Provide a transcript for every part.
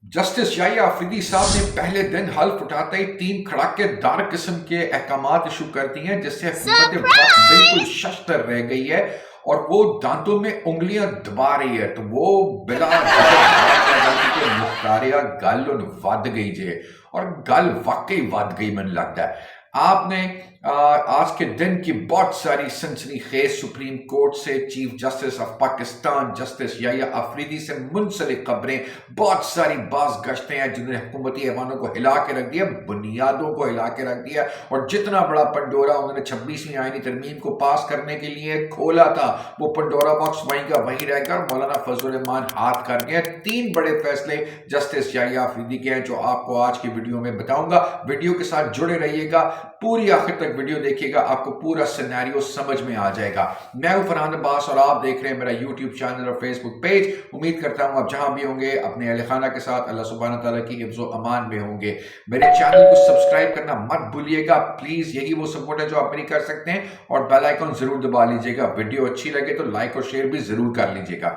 Justice Yahya Afridi साहब ने पहले दिन हल्फ उठाते ही 3 खड़ाकेदार किस्म के अहकामात इशू कर दिए हैं, जिससे हुकूमत वक्त बिल्कुल शस्तर रह गई है और वो दांतों में उंगलियां दबा रही है। तो वो बिला मुख्तारिया गल वध गई जे, और गल वाकई वध गई। मन लगता है आपने आज के दिन की बहुत सारी सनसनीखेज सुप्रीम कोर्ट से chief justice of Pakistan justice Yahya Afridi से मुंसलिक खबरें, बहुत सारी बाज गश्तें हैं जिन्होंने हुकूमती ऐवानों को हिला के रख दिया, बुनियादों को हिला के रख दिया। और जितना बड़ा पंडोरा उन्होंने 26वीं आईनी तरमीम को पास करने के लिए खोला था, वो पंडोरा बॉक्स वहीं का वहीं रहकर मौलाना फजल रहमान हाथ कर गए। 3 बड़े फैसले जस्टिस याहिया अफरीदी के हैं जो आपको आज की वीडियो में बताऊंगा। वीडियो के साथ जुड़े रहिएगा, पूरी आखिर तक वीडियो देखिएगा, आपको पूरा सिनेरियो समझ में आ जाएगा। मैं हूं फरहान अब्बास और आप देख रहे हैं मेरा यूट्यूब चैनल और फेसबुक पेज। उम्मीद करता हूं आप जहां भी होंगे अपने अहल खाना के साथ अल्लाह सुब्हान तआला की हिफ्ज़ व अमान में होंगे। मेरे चैनल को सब्सक्राइब करना मत भूलिएगा प्लीज, यही वो सपोर्ट है जो आप मेरी कर सकते हैं। और बेल आइकन जरूर दबा लीजिएगा। वीडियो अच्छी लगे तो लाइक और शेयर भी जरूर कर लीजिएगा।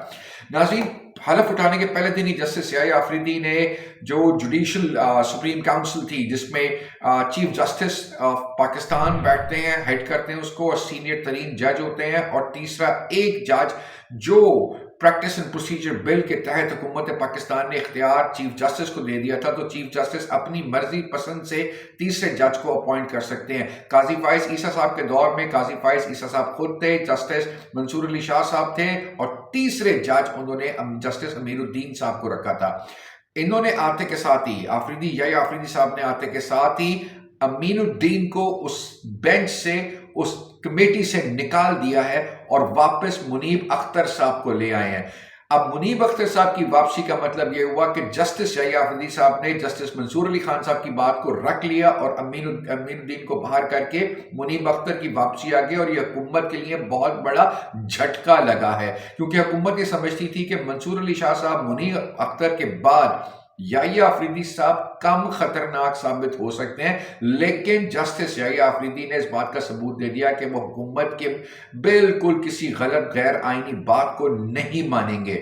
नाज़रीन, हलफ उठाने के पहले दिन ही जस्टिस याहिया अफरीदी ने जो जुडिशल सुप्रीम काउंसिल थी, जिसमें चीफ जस्टिस ऑफ पाकिस्तान बैठते हैं, हेड करते हैं उसको, और सीनियर तरीन जज होते हैं, और तीसरा एक जज जो प्रैक्टिस एंड प्रोसीजर बिल के तहत हुकूमत पाकिस्तान ने इख्तियार चीफ जस्टिस को दे दिया था। तो चीफ जस्टिस अपनी मर्जी पसंद से तीसरे जज को अपॉइंट कर सकते हैं। काजी फाइज ईसा साहब के दौर में काजी फाइज ईसा साहब खुद थे, जस्टिस मंसूर अली शाह साहब थे, और तीसरे जज उन्होंने जस्टिस अमीरुद्दीन साहब को रखा था। इन्होंने आते के साथ ही याहिया अफरीदी साहब ने आते के साथ ही अमीनुद्दीन को उस बेंच से, उस कमेटी से निकाल दिया है और वापस मुनीब अख्तर साहब को ले आए हैं। अब मुनीब अख्तर साहब की वापसी का मतलब यह हुआ कि जस्टिस याहिया अफरीदी साहब ने जस्टिस मंसूर अली खान साहब की बात को रख लिया और अमीनुद्दीन को बाहर करके मुनीब अख्तर की वापसी आ गई। और यह हुकूमत के लिए बहुत बड़ा झटका लगा है, क्योंकि हुकूमत ये समझती थी कि मंसूर अली शाह साहब, मुनीब अख्तर के बाद याहिया अफरीदी साहब कम खतरनाक साबित हो सकते हैं। लेकिन जस्टिस याहिया अफरीदी ने इस बात का सबूत दे दिया कि वो हुकूमत के बिल्कुल किसी गलत गैर आईनी बात को नहीं मानेंगे।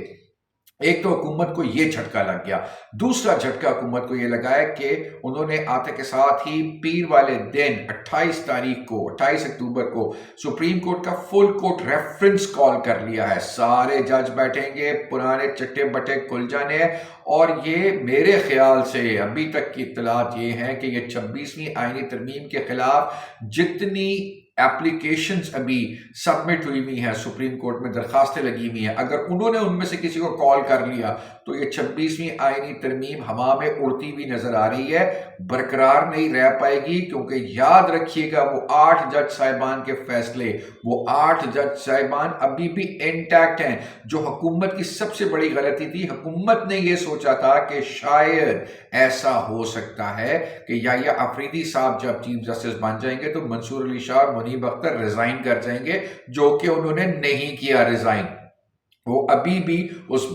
एक तो हुकूमत को यह झटका लग गया, दूसरा झटका हुकूमत को यह लगा है कि उन्होंने आते के साथ ही पीर वाले दिन 28 अक्टूबर को सुप्रीम कोर्ट का फुल कोर्ट रेफरेंस कॉल कर लिया है। सारे जज बैठेंगे, पुराने चट्टे बट्टे खुल जाने हैं। और ये मेरे ख्याल से अभी तक की इत्तलात ये हैं कि ये 26वीं आईनी तरमीम के खिलाफ जितनी एप्लीकेशंस अभी सबमिट हुई हुई हैं, सुप्रीम कोर्ट में दरखास्तें लगी हुई हैं, अगर उन्होंने उनमें से किसी को कॉल कर लिया तो ये 26वीं आईनी तरमीम हवा में उड़ती हुई नजर आ रही है, बरकरार नहीं रह पाएगी। क्योंकि याद रखिएगा वो 8 जज साहिबान के फैसले, वो 8 जज साहिबान अभी भी इंटैक्ट हैं। जो हुकूमत की सबसे बड़ी गलती थी, हुकूमत ने यह सोचा था कि शायद ऐसा हो सकता है कि याहिया अफरीदी साहब जब चीफ जस्टिस बन जाएंगे तो मंसूर अली शाह और मुनीब अख्तर रिजाइन कर जाएंगे, जो कि उन्होंने नहीं किया रिजाइन। वो अभी भी उस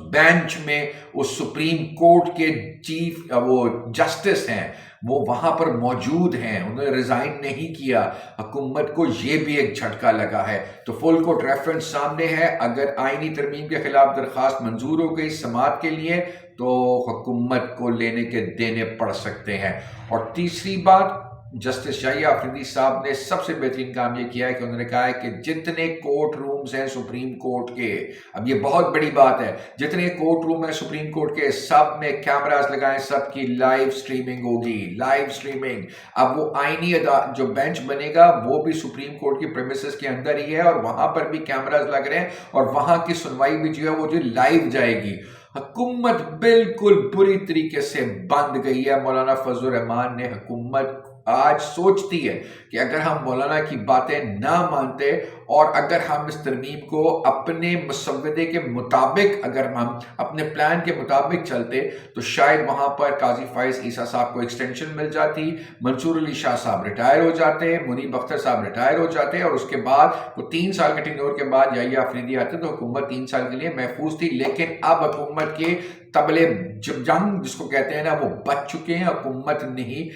बेंच में, उस सुप्रीम कोर्ट के चीफ वो जस्टिस हैं, वो वहां पर मौजूद हैं, उन्होंने रिजाइन नहीं किया। हुकूमत को ये भी एक झटका लगा है। तो फुल कोर्ट रेफरेंस सामने है, अगर आईनी तरमीम के खिलाफ दरखास्त मंजूर हो गई समाअत के लिए तो हुकूमत को लेने के देने पड़ सकते हैं। और तीसरी बात, जस्टिस याहिया अफरीदी साहब ने सबसे बेहतरीन काम ये किया है कि उन्होंने कहा है कि जितने कोर्ट रूम्स हैं सुप्रीम कोर्ट के, अब ये बहुत बड़ी बात है, जितने कोर्ट रूम हैं सुप्रीम कोर्ट के सब में कैमरास लगाएं, सबकी लाइव स्ट्रीमिंग होगी, लाइव स्ट्रीमिंग। अब वो आईनी जो बेंच बनेगा वो भी सुप्रीम कोर्ट की प्रेमिसेस के अंदर ही है, और वहां पर भी कैमरास लग रहे हैं, और वहां की सुनवाई भी जो है वो जो लाइव जाएगी। हुकूमत बिल्कुल बुरी तरीके से बंद गई है। मौलाना फजल रहमान ने, हुकूमत आज सोचती है कि अगर हम मौलाना की बातें ना मानते और अगर हम इस तरमीम को अपने मुसव्वदे के मुताबिक, अगर हम अपने प्लान के मुताबिक चलते तो शायद वहां पर काजी फाइज ईसा साहब को एक्सटेंशन मिल जाती, मंसूर अली शाह साहब रिटायर हो जाते, मुनीब अख्तर साहब रिटायर हो जाते, और उसके बाद वो 3 साल के टेन्योर के बाद याहिया अफरीदी आते तो हुकूमत 3 साल के लिए महफूज थी। लेकिन अब हुकूमत के तबले जंग जिसको कहते हैं ना, वो बच चुके हैं, हुकूमत नहीं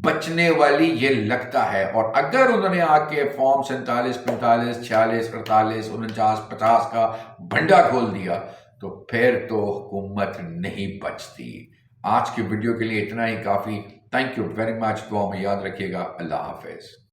बचने वाली ये लगता है। और अगर उन्होंने आके फॉर्म 47, 45, 46, 48, 49, 50 का भंडा खोल दिया تو پھر تو حکومت نہیں بچتی. آج کی ویڈیو کے لیے اتنا ہی کافی. Thank you very much. دعا میں یاد رکھیے گا. اللہ حافظ.